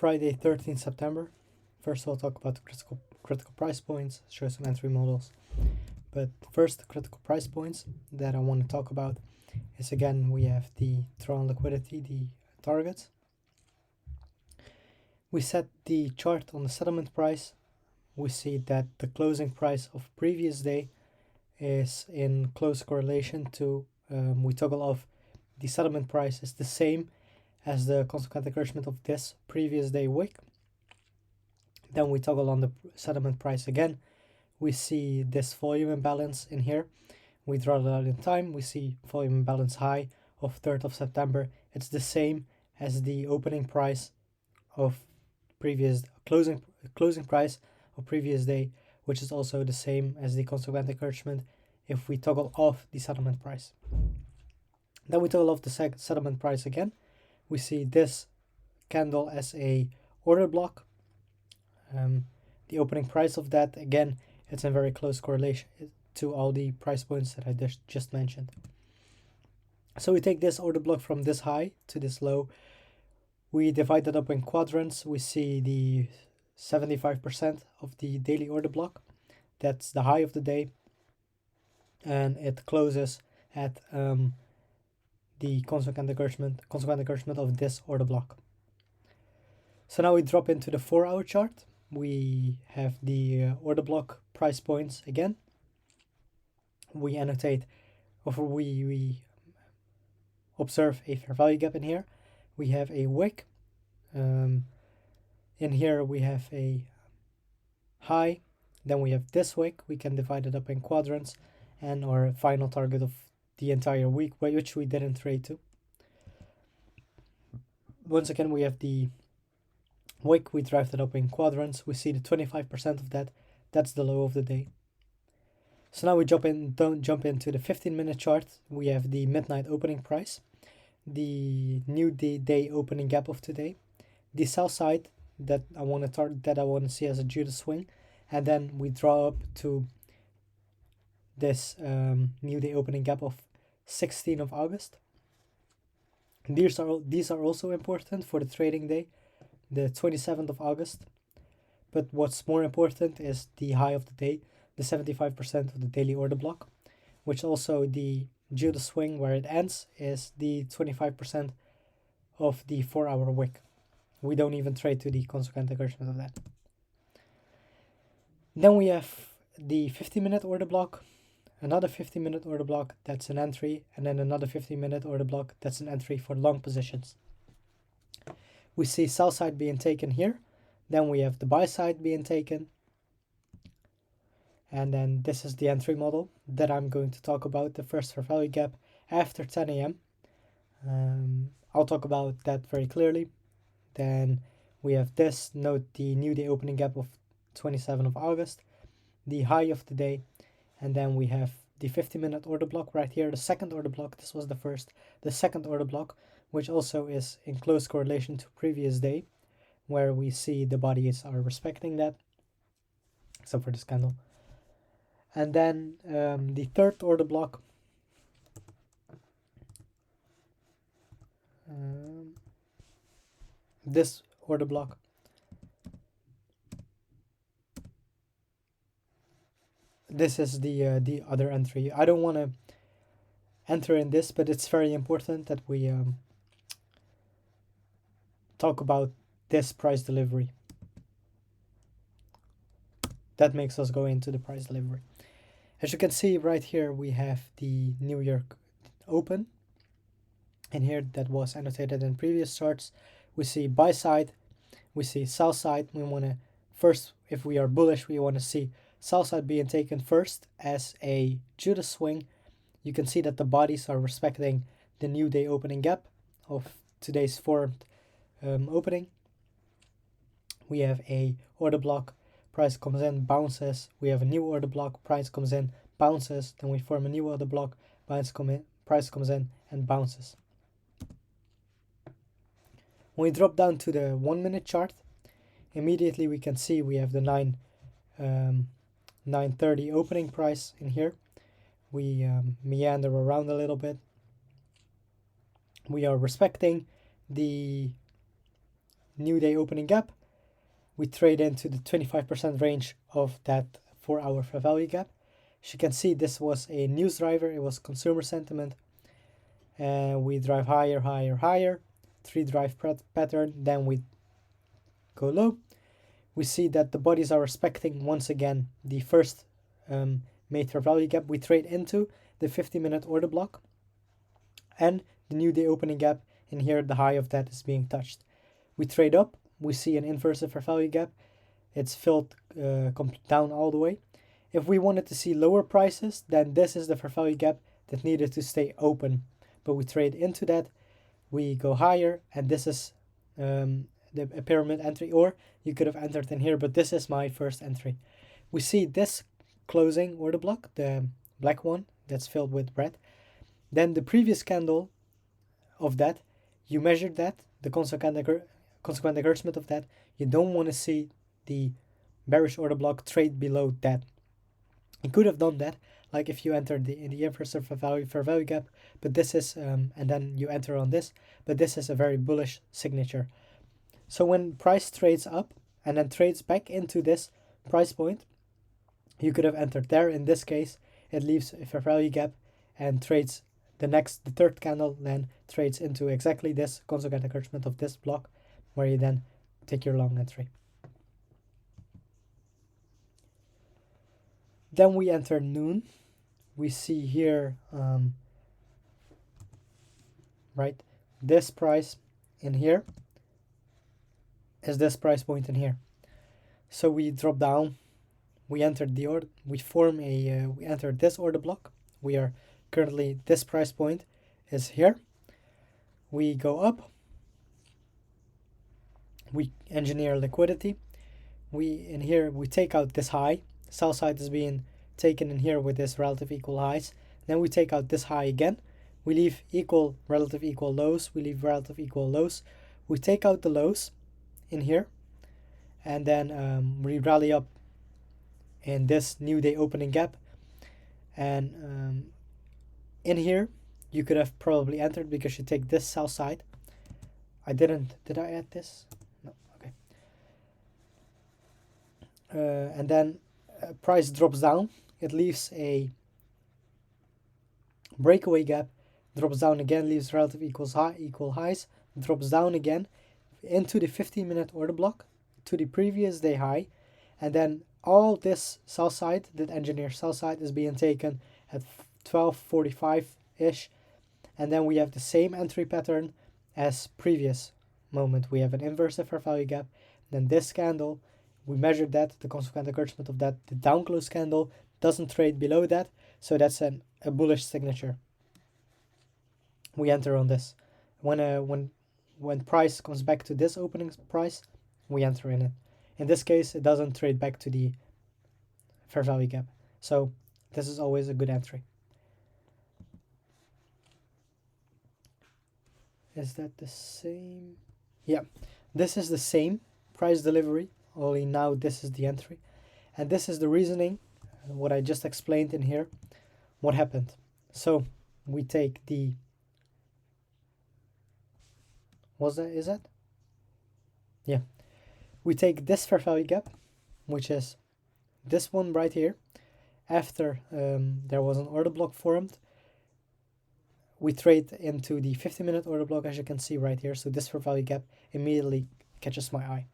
Friday, 13th September. First, we'll talk about the critical price points, show some entry models. But first, the critical price points that I want to talk about is, again, we have the Tron liquidity, the targets. We set the chart on the settlement price. We see that the closing price of previous day is in close correlation to, we toggle off the settlement price is the same as the consequent encouragement of this previous day wick. Then we toggle on the settlement price again. We see this volume imbalance in here. We draw it out in time. We see volume imbalance high of 3rd of September. It's the same as the opening price of previous closing price of previous day, which is also the same as the consequent encouragement if we toggle off the settlement price. Then we toggle off the settlement price again. We see this candle as a order block. The opening price of that, again, it's in very close correlation to all the price points that I just mentioned. So we take this order block from this high to this low. We divide that up in quadrants. We see the 75% of the daily order block. That's the high of the day. And it closes at the consequent encouragement of this order block. So now we drop into the 4-hour chart. We have the order block price points again. We annotate, or we observe a fair value gap in here. We have a wick. In here we have a high. Then we have this wick. We can divide it up in quadrants, and our final target of the entire week, which we didn't trade to. Once again, we have the wick. We drive that up in quadrants. We see the 25% of that. That's the low of the day. So now we jump into the 15-minute chart. We have the midnight opening price, the new day opening gap of today, the sell side that I want to see as a Judas swing, and then we draw up to this new day opening gap of 16th of August. These are also important for the trading day, the 27th of August. But what's more important is the high of the day, the 75% of the daily order block, which also the Judas swing where it ends is the 25% of the 4-hour wick. We don't even trade to the consequent encouragement of that. Then we have the 50-minute order block, another 50-minute order block, that's an entry, and then another 50-minute order block, that's an entry for long positions. We see sell side being taken here, then we have the buy side being taken, and then this is the entry model that I'm going to talk about, the first fair value gap after 10 a.m. I'll talk about that very clearly. Then we have this, note the new day opening gap of 27th of August, the high of the day, and then we have the 50-minute order block right here, the second order block. This was the first, the second order block, which also is in close correlation to previous day, where we see the bodies are respecting that, except for this candle. And then the third order block, this order block, this is the other entry. I don't want to enter in this, but it's very important that we talk about this price delivery. That makes us go into the price delivery. As you can see right here, we have the New York open. And here that was annotated in previous charts. We see buy side, we see sell side. We want to first, if we are bullish, we want to see sell side being taken first as a Judas swing. You can see that the bodies are respecting the new day opening gap of today's formed opening. We have a order block, price comes in, bounces. We have a new order block, price comes in, bounces. Then we form a new order block, price comes in and bounces. When we drop down to the 1-minute chart, immediately we can see we have the 9:30 opening price in here. We meander around a little bit. We are respecting the new day opening gap. We trade into the 25% range of that 4-hour fair value gap. As you can see, this was a news driver. It was consumer sentiment. And we drive higher, higher, higher. 3-drive pattern. Then we go low. We see that the bodies are respecting once again the first made fair value gap. We trade into the 50-minute order block and the new day opening gap. And here the high of that is being touched. We trade up. We see an inverse fair value gap. It's filled down all the way. If we wanted to see lower prices, then this is the fair value gap that needed to stay open. But we trade into that. We go higher, and this is a pyramid entry, or you could have entered in here, but this is my first entry. We see this closing order block, the black one that's filled with red. Then the previous candle of that, you measured that, the consequent encouragement of that. You don't want to see the bearish order block trade below that. You could have done that, like if you entered in the inverse fair value gap, but this is, and then you enter on this, but this is a very bullish signature. So when price trades up and then trades back into this price point, you could have entered there. In this case, it leaves a fair value gap and trades the third candle, then trades into exactly this consequent encouragement of this block, where you then take your long entry. Then we enter noon. We see here, right, this price in here is this price point in here. So we drop down, we entered the order, we entered this order block. We are currently, this price point is here. We go up, we engineer liquidity. In here, we take out this high. Sell side is being taken in here with this relative equal highs. Then we take out this high again. We leave equal, relative equal lows. We leave relative equal lows. We take out the lows in here. And then we rally up in this new day opening gap. And in here, you could have probably entered because you take this sell side. I didn't. Did I add this? No. Okay. And then price drops down. It leaves a breakaway gap, drops down again, leaves relative equal highs, drops down again into the 15-minute order block to the previous day high, and then all this sell side, that engineer sell side, is being taken at 12:45-ish, and then we have the same entry pattern as previous moment. We have an inverse fair value gap, then this candle, we measured that, the consequent encouragement of that, the down close candle doesn't trade below that, so that's a bullish signature. We enter on this. When price comes back to this opening price, we enter in it. In this case, it doesn't trade back to the fair value gap, so this is always a good entry. Is that the same? Yeah, this is the same price delivery, only now this is the entry, and this is the reasoning, what I just explained in here, what happened. So we take the, is that? Yeah, we take this fair value gap, which is this one right here. After there was an order block formed, we trade into the 50-minute order block, as you can see right here. So this fair value gap immediately catches my eye.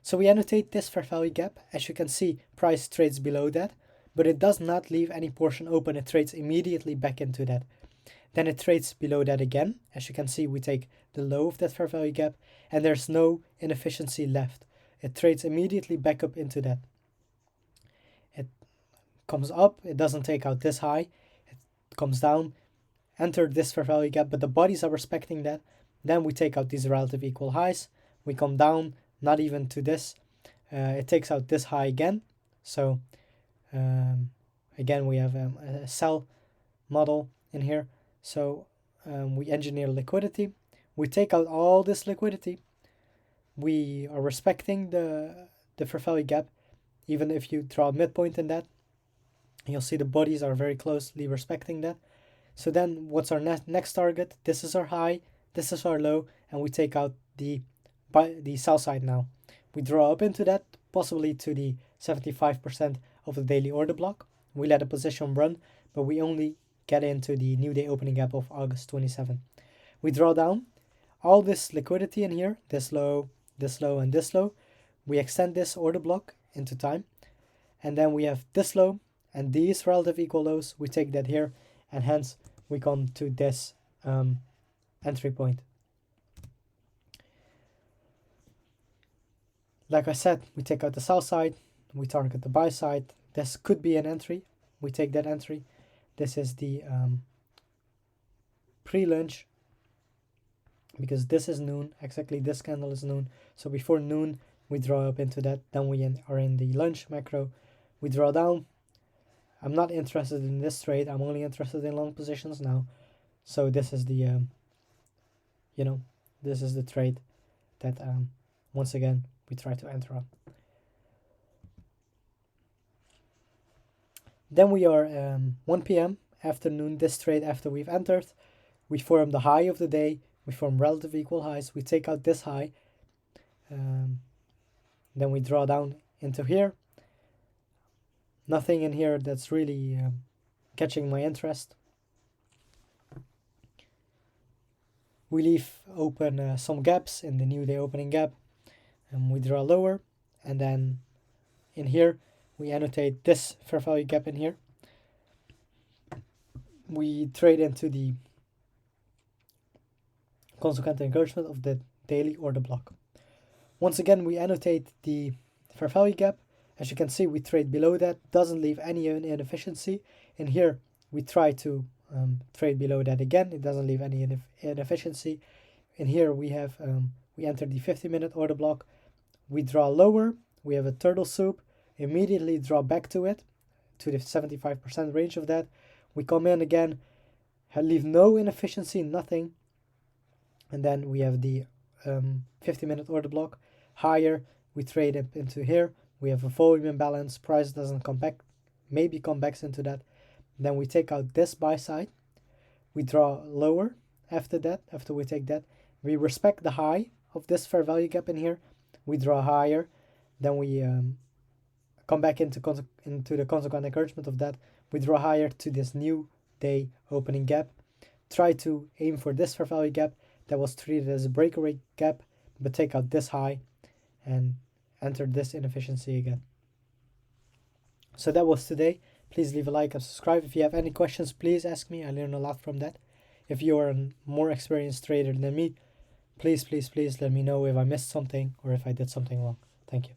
So we annotate this fair value gap. As you can see, price trades below that, but it does not leave any portion open. It trades immediately back into that. Then it trades below that again. As you can see, we take the low of that fair value gap, and there's no inefficiency left. It trades immediately back up into that. It comes up, it doesn't take out this high, it comes down, enter this fair value gap, but the bodies are respecting that. Then we take out these relative equal highs, we come down, not even to this. It takes out this high again. So again, we have a sell model in here. So we engineer liquidity. We take out all this liquidity. We are respecting the fair value gap. Even if you draw a midpoint in that, you'll see the bodies are very closely respecting that. So then what's our next target? This is our high, this is our low, and we take out the the sell side now. We draw up into that, possibly to the 75% of the daily order block. We let a position run, but we only get into the new day opening gap of August 27. We draw down all this liquidity in here, this low, and this low. We extend this order block into time, and then we have this low and these relative equal lows. We take that here, and hence we come to this entry point. Like I said, we take out the sell side, we target the buy side. This could be an entry. We take that entry. This is the pre-lunch, because this is noon, exactly this candle is noon. So before noon, we draw up into that. Then we are in the lunch macro. We draw down. I'm not interested in this trade. I'm only interested in long positions now. So this is the, this is the trade that, once again, we try to enter on. Then we are 1 p.m. afternoon, this trade after we've entered. We form the high of the day. We form relative equal highs. We take out this high. Then we draw down into here. Nothing in here that's really catching my interest. We leave open some gaps in the new day opening gap. And we draw lower. And then in here, we annotate this fair value gap in here. We trade into the consequent encouragement of the daily order block. Once again, we annotate the fair value gap. As you can see, we trade below that, doesn't leave any inefficiency. In here, we try to trade below that again. It doesn't leave any inefficiency. In here, we have we enter the 50-minute order block. We draw lower. We have a turtle soup. Immediately draw back to it, to the 75% range of that. We come in again, leave no inefficiency, nothing. And then we have the 50-minute order block. Higher, we trade up into here. We have a volume imbalance. Price doesn't come back, maybe come back into that. Then we take out this buy side. We draw lower after that, after we take that. We respect the high of this fair value gap in here. We draw higher. Then we come back into the consequent encouragement of that. We draw higher to this new day opening gap. Try to aim for this fair value gap that was treated as a breakaway gap, but take out this high and enter this inefficiency again. So that was today. Please leave a like and subscribe. If you have any questions, please ask me. I learn a lot from that. If you are a more experienced trader than me, please let me know if I missed something or if I did something wrong. Thank you.